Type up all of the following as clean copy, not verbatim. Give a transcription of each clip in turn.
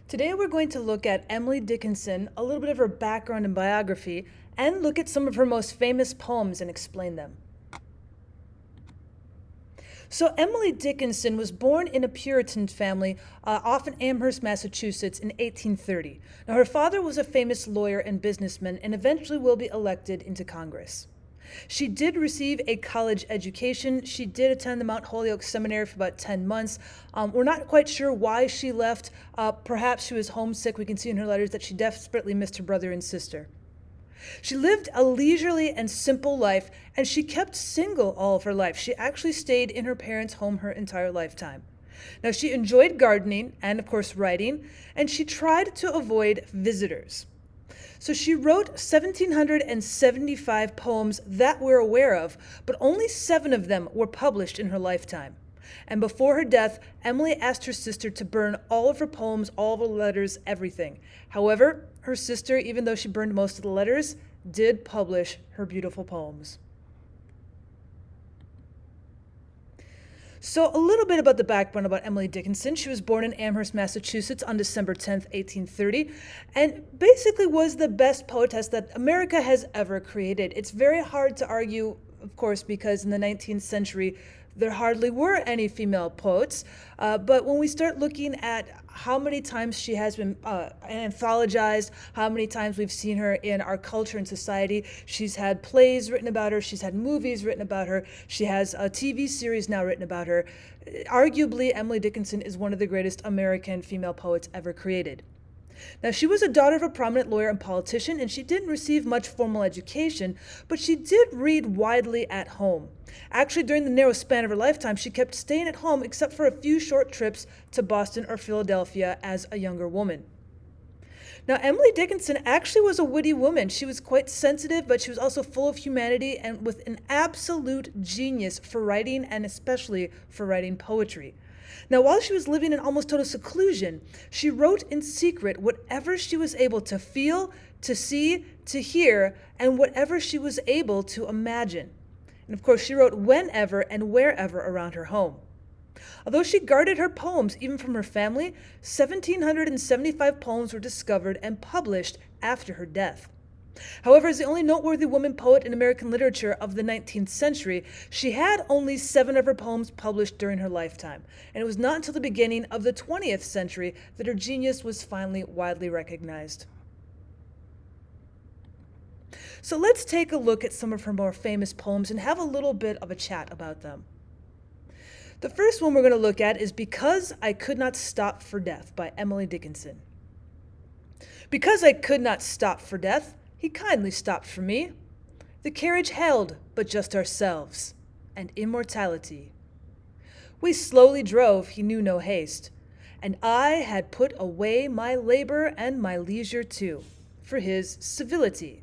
Today we're going to look at Emily Dickinson, a little bit of her background and biography, and look at some of her most famous poems and explain them. So Emily Dickinson was born in a Puritan family off in Amherst, Massachusetts in 1830. Now her father was a famous lawyer and businessman and eventually will be elected into Congress. She did receive a college education. She did attend the Mount Holyoke Seminary for about 10 months. We're not quite sure why she left. Perhaps she was homesick. We can see in her letters that she desperately missed her brother and sister. She lived a leisurely and simple life, and she kept single all of her life. She actually stayed in her parents' home her entire lifetime. Now, she enjoyed gardening and, of course, writing, and she tried to avoid visitors. So she wrote 1,775 poems that we're aware of, but only 7 of them were published in her lifetime. And before her death, Emily asked her sister to burn all of her poems, all of her letters, everything. However, her sister, even though she burned most of the letters, did publish her beautiful poems. So a little bit about the background about Emily Dickinson. She was born in Amherst, Massachusetts on December 10th, 1830, and basically was the best poetess that America has ever created. It's very hard to argue, of course, because in the 19th century, there hardly were any female poets. But when we start looking at how many times she has been anthologized, how many times we've seen her in our culture and society, she's had plays written about her, she's had movies written about her, she has a TV series now written about her. Arguably, Emily Dickinson is one of the greatest American female poets ever created. Now, she was a daughter of a prominent lawyer and politician, and she didn't receive much formal education, but she did read widely at home. Actually, during the narrow span of her lifetime, she kept staying at home except for a few short trips to Boston or Philadelphia as a younger woman. Now, Emily Dickinson actually was a witty woman. She was quite sensitive, but she was also full of humanity and with an absolute genius for writing and especially for writing poetry. Now, while she was living in almost total seclusion, she wrote in secret whatever she was able to feel, to see, to hear, and whatever she was able to imagine. And of course, she wrote whenever and wherever around her home. Although she guarded her poems even from her family, 1,775 poems were discovered and published after her death. However, as the only noteworthy woman poet in American literature of the 19th century, she had only 7 of her poems published during her lifetime, and it was not until the beginning of the 20th century that her genius was finally widely recognized. So let's take a look at some of her more famous poems and have a little bit of a chat about them. The first one we're going to look at is Because I Could Not Stop for Death by Emily Dickinson. Because I could not stop for death, he kindly stopped for me. The carriage held but just ourselves and immortality. We slowly drove, he knew no haste, and I had put away my labor and my leisure too, for his civility.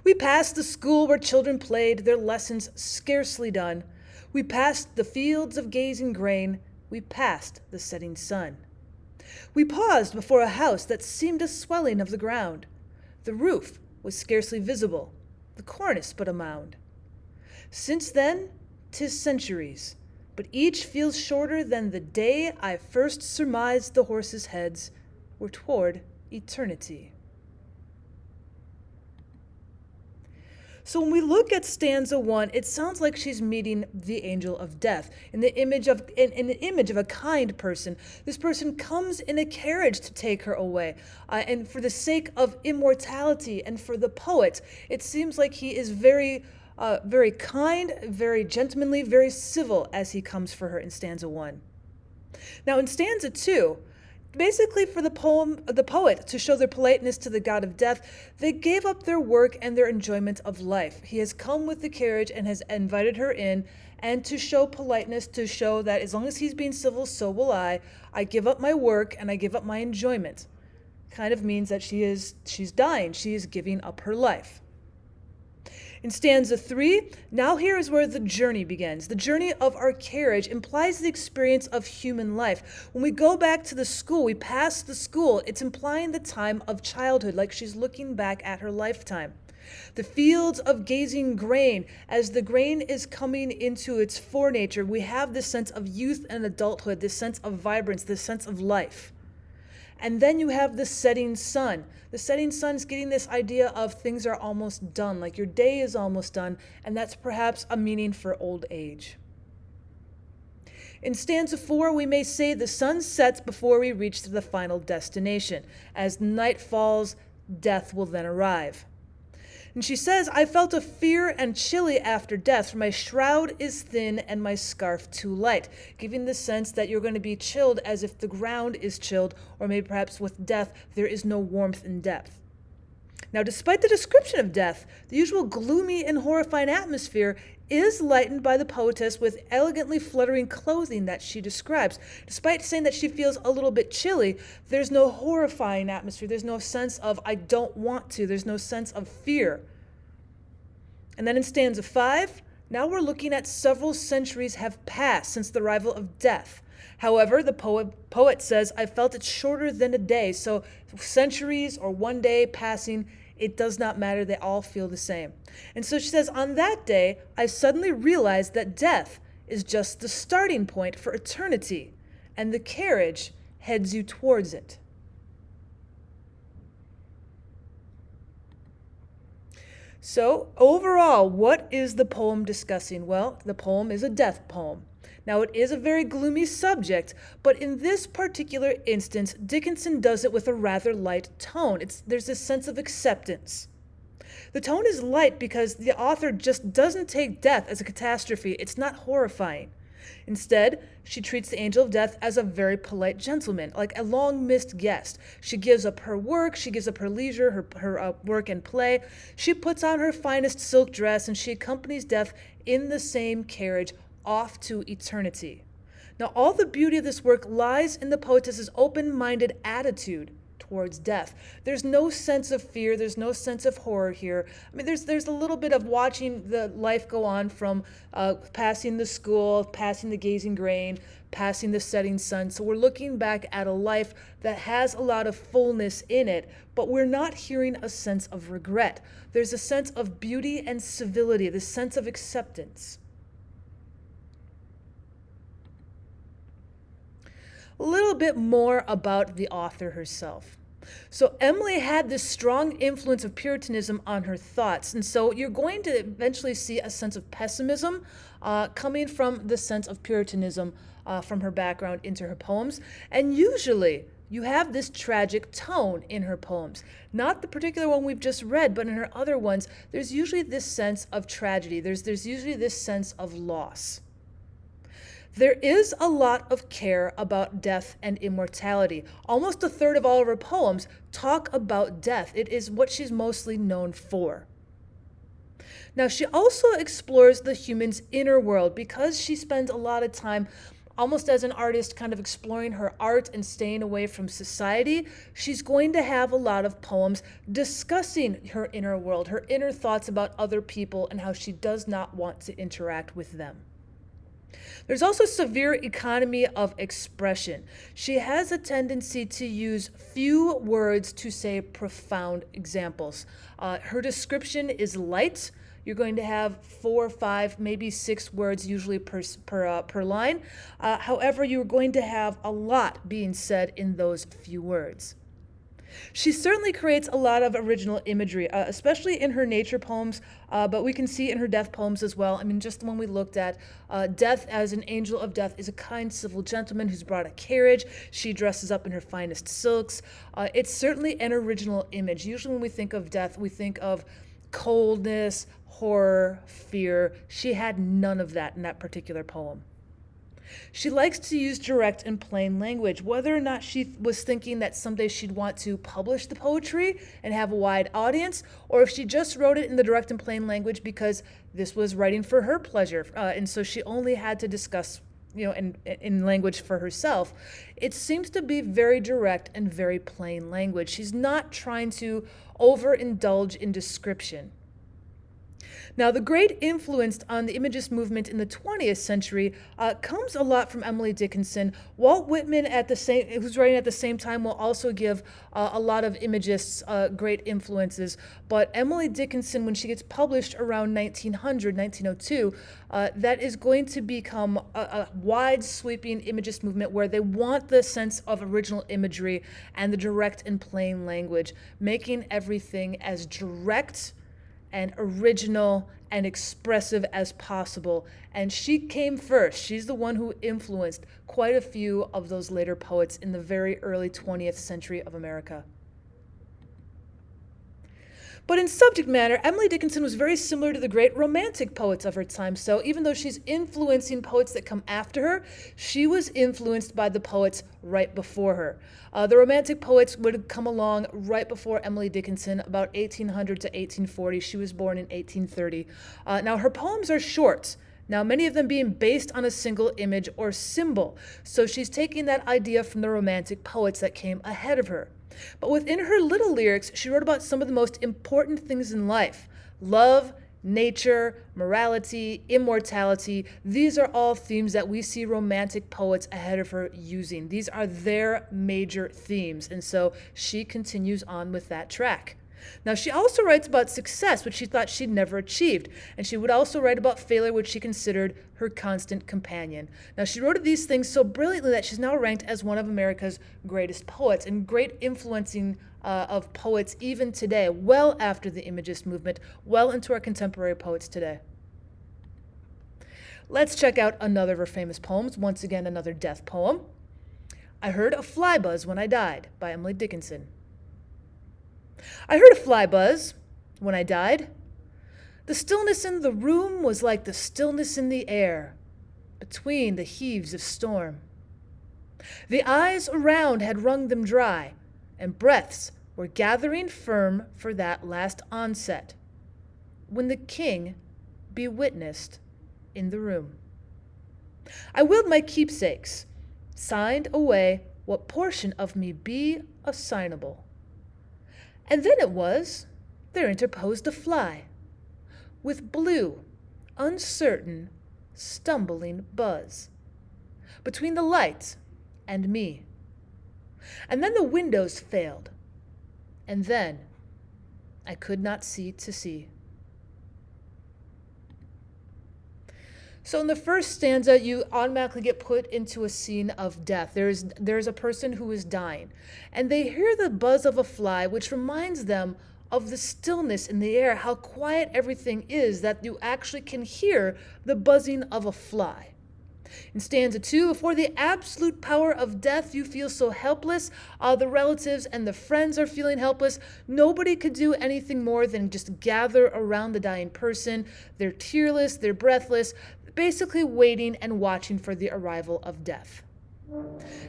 We passed the school where children played, their lessons scarcely done. We passed the fields of gazing grain, we passed the setting sun. We paused before a house that seemed a swelling of the ground. The roof was scarcely visible, the cornice but a mound. Since then, 'tis centuries, but each feels shorter than the day I first surmised the horses' heads were toward eternity. So when we look at stanza 1, it sounds like she's meeting the angel of death in the image of a kind person. This person comes in a carriage to take her away, and for the sake of immortality and for the poet, it seems like he is very kind, very gentlemanly, very civil as he comes for her in stanza 1. Now in stanza 2, basically for the poet to show their politeness to the god of death, they gave up their work and their enjoyment of life. He has come with the carriage and has invited her in, and to show politeness, to show that as long as he's being civil, so will I give up my work and I give up my enjoyment. Kind of means that she's dying, she is giving up her life. In stanza 3, now here is where the journey begins. The journey of our carriage implies the experience of human life. When we go back to the school, we pass the school, it's implying the time of childhood, like she's looking back at her lifetime. The fields of gazing grain, as the grain is coming into its forenature, we have this sense of youth and adulthood, this sense of vibrance, this sense of life. And then you have the setting sun. The setting sun is getting this idea of things are almost done, like your day is almost done, and that's perhaps a meaning for old age. In stanza 4, we may say the sun sets before we reach the final destination. As night falls, death will then arrive. And she says, I felt a fear and chilly after death, for my shroud is thin and my scarf too light, giving the sense that you're going to be chilled as if the ground is chilled, or maybe perhaps with death, there is no warmth and depth. Now, despite the description of death, the usual gloomy and horrifying atmosphere is lightened by the poetess with elegantly fluttering clothing that she describes. Despite saying that she feels a little bit chilly, there's no horrifying atmosphere. There's no sense of, I don't want to. There's no sense of fear. And then in stanza 5, now we're looking at several centuries have passed since the arrival of death. However, the poet says, I felt it shorter than a day. So centuries or one day passing, it does not matter. They all feel the same. And so she says, on that day, I suddenly realized that death is just the starting point for eternity, and the carriage heads you towards it. So overall, what is the poem discussing? Well, the poem is a death poem. Now, it is a very gloomy subject, but in this particular instance, Dickinson does it with a rather light tone. There's this sense of acceptance. The tone is light because the author just doesn't take death as a catastrophe. It's not horrifying. Instead, she treats the angel of death as a very polite gentleman, like a long-missed guest. She gives up her work, she gives up her leisure, her work and play. She puts on her finest silk dress, and she accompanies death in the same carriage off to eternity. Now, all the beauty of this work lies in the poetess's open-minded attitude towards death. There's no sense of fear, there's no sense of horror here. I mean, there's a little bit of watching the life go on from passing the school, passing the gazing grain, passing the setting sun. So we're looking back at a life that has a lot of fullness in it, but we're not hearing a sense of regret. There's a sense of beauty and civility, this sense of acceptance. A little bit more about the author herself. So Emily had this strong influence of Puritanism on her thoughts, and so you're going to eventually see a sense of pessimism coming from the sense of Puritanism from her background into her poems, and usually you have this tragic tone in her poems. Not the particular one we've just read, but in her other ones, there's usually this sense of tragedy. There's usually this sense of loss. There is a lot of care about death and immortality. Almost a third of all of her poems talk about death. It is what she's mostly known for. Now, she also explores the human's inner world because she spends a lot of time almost as an artist kind of exploring her art and staying away from society. She's going to have a lot of poems discussing her inner world, her inner thoughts about other people and how she does not want to interact with them. There's also severe economy of expression. She has a tendency to use few words to say profound examples. Her description is light. You're going to have 4, 5, maybe 6 words usually per line. However, you're going to have a lot being said in those few words. She certainly creates a lot of original imagery, especially in her nature poems, but we can see in her death poems as well. I mean, just when we looked at death as an angel of death is a kind, civil gentleman who's brought a carriage. She dresses up in her finest silks. It's certainly an original image. Usually when we think of death, we think of coldness, horror, fear. She had none of that in that particular poem. She likes to use direct and plain language, whether or not she was thinking that someday she'd want to publish the poetry and have a wide audience, or if she just wrote it in the direct and plain language because this was writing for her pleasure, and so she only had to discuss, in language for herself. It seems to be very direct and very plain language. She's not trying to overindulge in description. Now, the great influence on the Imagist movement in the 20th century comes a lot from Emily Dickinson. Walt Whitman, who's writing at the same time, will also give a lot of Imagists great influences. But Emily Dickinson, when she gets published around 1900, 1902, that is going to become a wide sweeping Imagist movement where they want the sense of original imagery and the direct and plain language, making everything as direct and original and expressive as possible. And she came first. She's the one who influenced quite a few of those later poets in the very early 20th century of America. But in subject matter, Emily Dickinson was very similar to the great Romantic poets of her time. So even though she's influencing poets that come after her, she was influenced by the poets right before her. The Romantic poets would come along right before Emily Dickinson, about 1800 to 1840. She was born in 1830. Now, her poems are short. Now, many of them being based on a single image or symbol. So she's taking that idea from the Romantic poets that came ahead of her. But within her little lyrics, she wrote about some of the most important things in life: love, nature, morality, immortality. These are all themes that we see Romantic poets ahead of her using. These are their major themes, and so she continues on with that track. Now, she also writes about success, which she thought she'd never achieved, and she would also write about failure, which she considered her constant companion. Now, she wrote these things so brilliantly that she's now ranked as one of America's greatest poets and great influencing of poets even today, well after the Imagist movement, well into our contemporary poets today. Let's check out another of her famous poems, once again another death poem. I Heard a Fly Buzz When I Died by Emily Dickinson. I heard a fly buzz when I died. The stillness in the room was like the stillness in the air between the heaves of storm. The eyes around had wrung them dry, and breaths were gathering firm for that last onset, when the king be witnessed in the room. I willed my keepsakes, signed away what portion of me be assignable. And then it was, there interposed a fly, with blue, uncertain, stumbling buzz, between the light and me. And then the windows failed, and then I could not see to see. So in the first stanza, you automatically get put into a scene of death. There's a person who is dying, and they hear the buzz of a fly, which reminds them of the stillness in the air, how quiet everything is, that you actually can hear the buzzing of a fly. In stanza 2, before the absolute power of death, you feel so helpless. The relatives and the friends are feeling helpless. Nobody could do anything more than just gather around the dying person. They're tearless, they're breathless, basically waiting and watching for the arrival of death.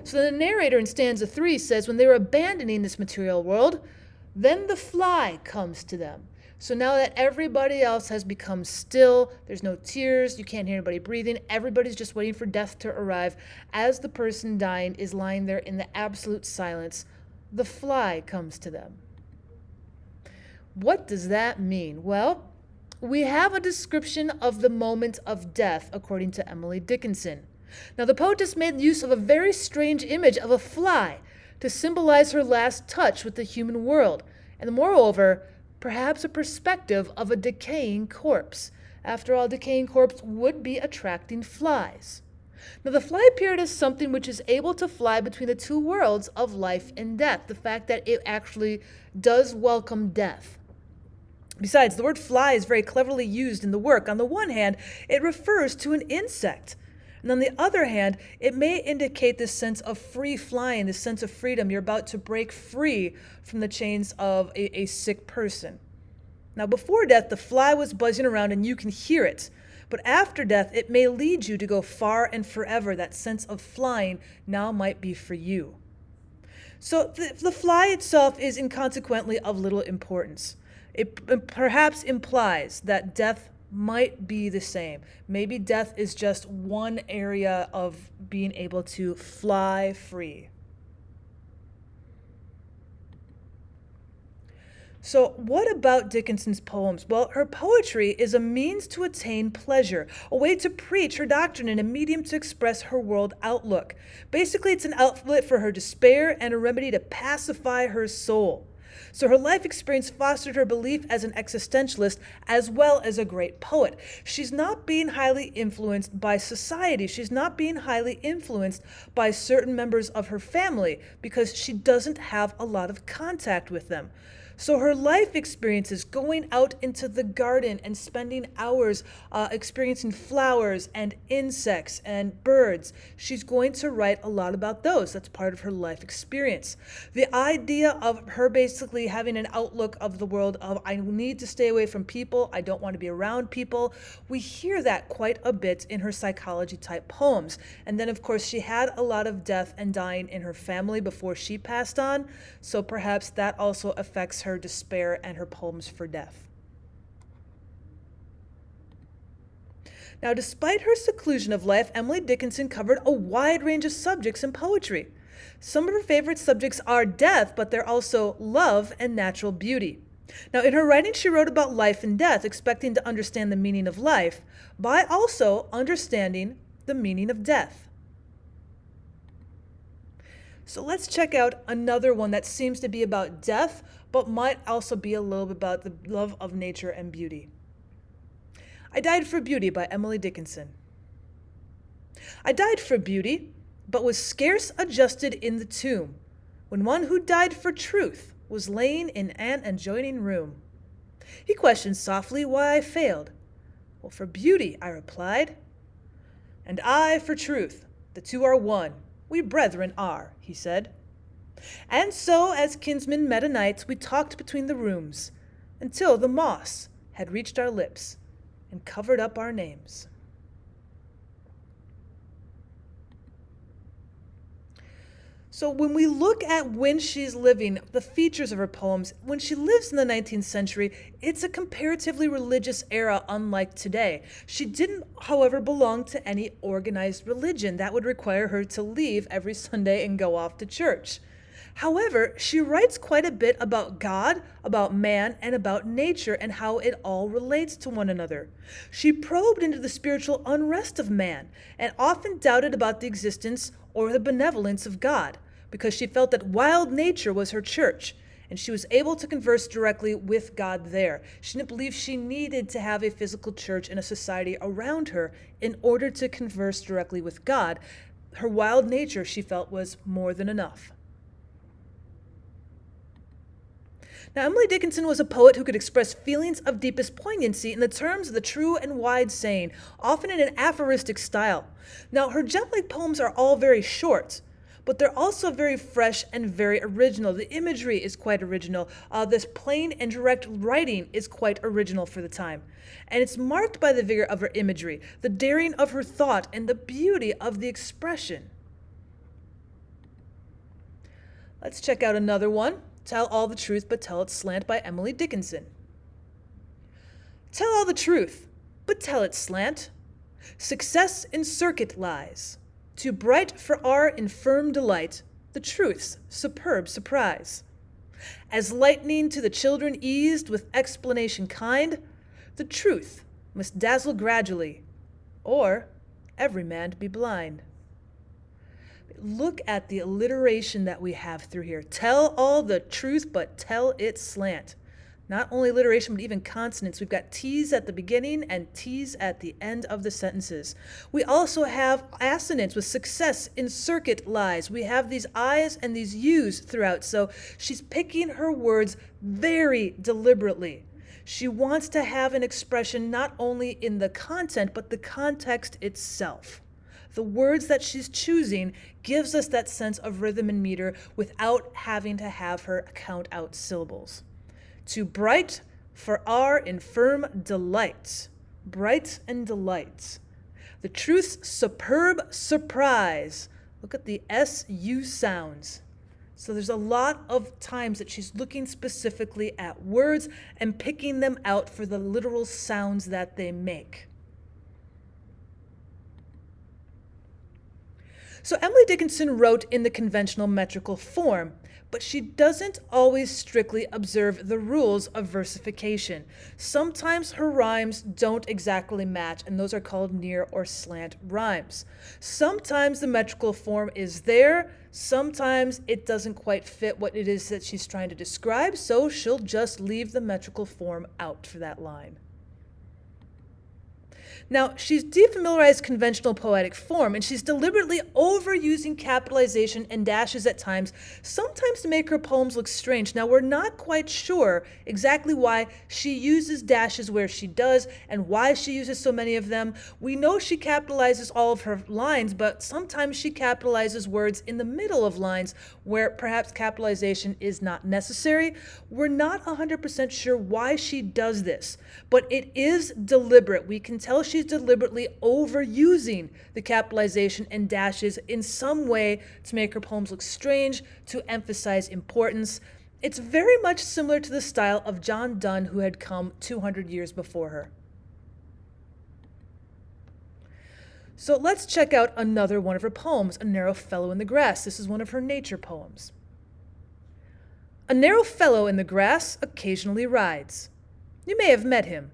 So the narrator in stanza 3 says, when they were abandoning this material world, then the fly comes to them. So now that everybody else has become still, there's no tears, you can't hear anybody breathing, everybody's just waiting for death to arrive. As the person dying is lying there in the absolute silence, the fly comes to them. What does that mean? Well, we have a description of the moment of death, according to Emily Dickinson. Now, the poetess made use of a very strange image of a fly to symbolize her last touch with the human world, and moreover, perhaps a perspective of a decaying corpse. After all, decaying corpse would be attracting flies. Now, the fly appeared as something which is able to fly between the two worlds of life and death, the fact that it actually does welcome death. Besides, the word fly is very cleverly used in the work. On the one hand, it refers to an insect. And on the other hand, it may indicate this sense of free flying, this sense of freedom. You're about to break free from the chains of a sick person. Now, before death, the fly was buzzing around and you can hear it. But after death, it may lead you to go far and forever. That sense of flying now might be for you. So the fly itself is inconsequently of little importance. It perhaps implies that death might be the same. Maybe death is just one area of being able to fly free. So, what about Dickinson's poems? Well, her poetry is a means to attain pleasure, a way to preach her doctrine, and a medium to express her world outlook. Basically, it's an outlet for her despair and a remedy to pacify her soul. So her life experience fostered her belief as an existentialist as well as a great poet. She's not being highly influenced by society. She's not being highly influenced by certain members of her family because she doesn't have a lot of contact with them. So her life experiences going out into the garden and spending hours experiencing flowers and insects and birds, she's going to write a lot about those. That's part of her life experience. The idea of her basically having an outlook of the world of, I need to stay away from people, I don't want to be around people, we hear that quite a bit in her psychology type poems. And then of course she had a lot of death and dying in her family before she passed on, so perhaps that also affects her despair and her poems for death. Now, despite her seclusion of life, Emily Dickinson covered a wide range of subjects in poetry. Some of her favorite subjects are death, but they're also love and natural beauty. Now, in her writing, she wrote about life and death, expecting to understand the meaning of life by also understanding the meaning of death. So let's check out another one that seems to be about death, but might also be a little bit about the love of nature and beauty. I Died for Beauty by Emily Dickinson. I died for beauty, but was scarce adjusted in the tomb, when one who died for truth was laying in an adjoining room. He questioned softly why I failed. Well, for beauty, I replied, and I for truth, the two are one. We brethren are, he said. And so, as kinsmen met a night, we talked between the rooms, until the moss had reached our lips and covered up our names. So when we look at when she's living, the features of her poems, when she lives in the 19th century, it's a comparatively religious era unlike today. She didn't, however, belong to any organized religion. That would require her to leave every Sunday and go off to church. However, she writes quite a bit about God, about man, and about nature and how it all relates to one another. She probed into the spiritual unrest of man and often doubted about the existence or the benevolence of God, because she felt that wild nature was her church, and she was able to converse directly with God there. She didn't believe she needed to have a physical church and a society around her in order to converse directly with God. Her wild nature, she felt, was more than enough. Now, Emily Dickinson was a poet who could express feelings of deepest poignancy in the terms of the true and wide saying, often in an aphoristic style. Now, her jet-like poems are all very short, but they're also very fresh and very original. The imagery is quite original. This plain and direct writing is quite original for the time. And it's marked by the vigor of her imagery, the daring of her thought, and the beauty of the expression. Let's check out another one. Tell All the Truth, but Tell It Slant by Emily Dickinson. Tell all the truth, but tell it slant. Success in circuit lies. Too bright for our infirm delight, the truth's superb surprise. As lightning to the children eased with explanation kind, the truth must dazzle gradually, or every man be blind. Look at the alliteration that we have through here. Tell all the truth, but tell it slant. Not only alliteration, but even consonants. We've got T's at the beginning and T's at the end of the sentences. We also have assonants with success in circuit lies. We have these I's and these U's throughout. So she's picking her words very deliberately. She wants to have an expression not only in the content, but the context itself. The words that she's choosing gives us that sense of rhythm and meter without having to have her count out syllables. Too bright for our infirm delight. Bright and delight. The truth's superb surprise. Look at the S-U sounds. So there's a lot of times that she's looking specifically at words and picking them out for the literal sounds that they make. So Emily Dickinson wrote in the conventional metrical form, but she doesn't always strictly observe the rules of versification. Sometimes her rhymes don't exactly match, and those are called near or slant rhymes. Sometimes the metrical form is there, sometimes it doesn't quite fit what it is that she's trying to describe, so she'll just leave the metrical form out for that line. Now, she's defamiliarized conventional poetic form, and she's deliberately overusing capitalization and dashes at times, sometimes to make her poems look strange. Now, we're not quite sure exactly why she uses dashes where she does and why she uses so many of them. We know she capitalizes all of her lines, but sometimes she capitalizes words in the middle of lines where perhaps capitalization is not necessary. We're not 100% sure why she does this, but it is deliberate. We can tell she's deliberately overusing the capitalization and dashes in some way to make her poems look strange, to emphasize importance. It's very much similar to the style of John Donne, who had come 200 years before her. So let's check out another one of her poems, A Narrow Fellow in the Grass. This is one of her nature poems. A narrow fellow in the grass occasionally rides. You may have met him.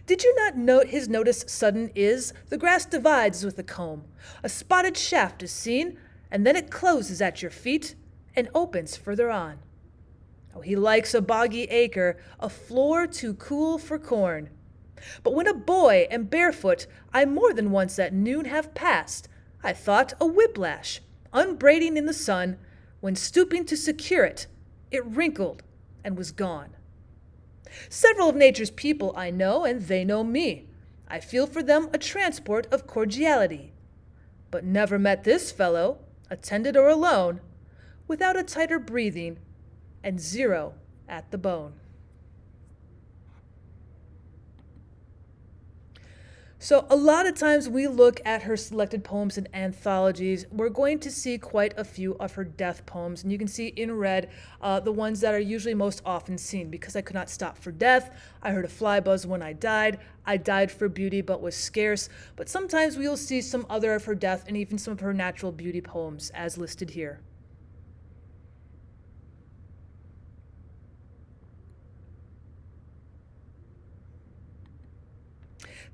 Did you not note his notice sudden is? The grass divides with a comb. A spotted shaft is seen, and then it closes at your feet and opens further on. Oh, he likes a boggy acre, a floor too cool for corn. But when a boy and barefoot I more than once at noon have passed, I thought a whiplash, unbraiding in the sun, when stooping to secure it, it wrinkled and was gone. Several of nature's people I know, and they know me. I feel for them a transport of cordiality. But never met this fellow, attended or alone, without a tighter breathing and zero at the bone. So a lot of times we look at her selected poems in anthologies, we're going to see quite a few of her death poems. And you can see in red the ones that are usually most often seen. Because I could not stop for death, I heard a fly buzz when I died for beauty but was scarce. But sometimes we'll see some other of her death and even some of her natural beauty poems as listed here.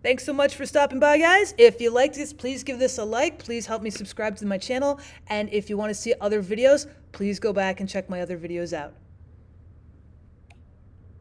Thanks so much for stopping by, guys. If you liked this, please give this a like. Please help me subscribe to my channel. And if you want to see other videos, please go back and check my other videos out.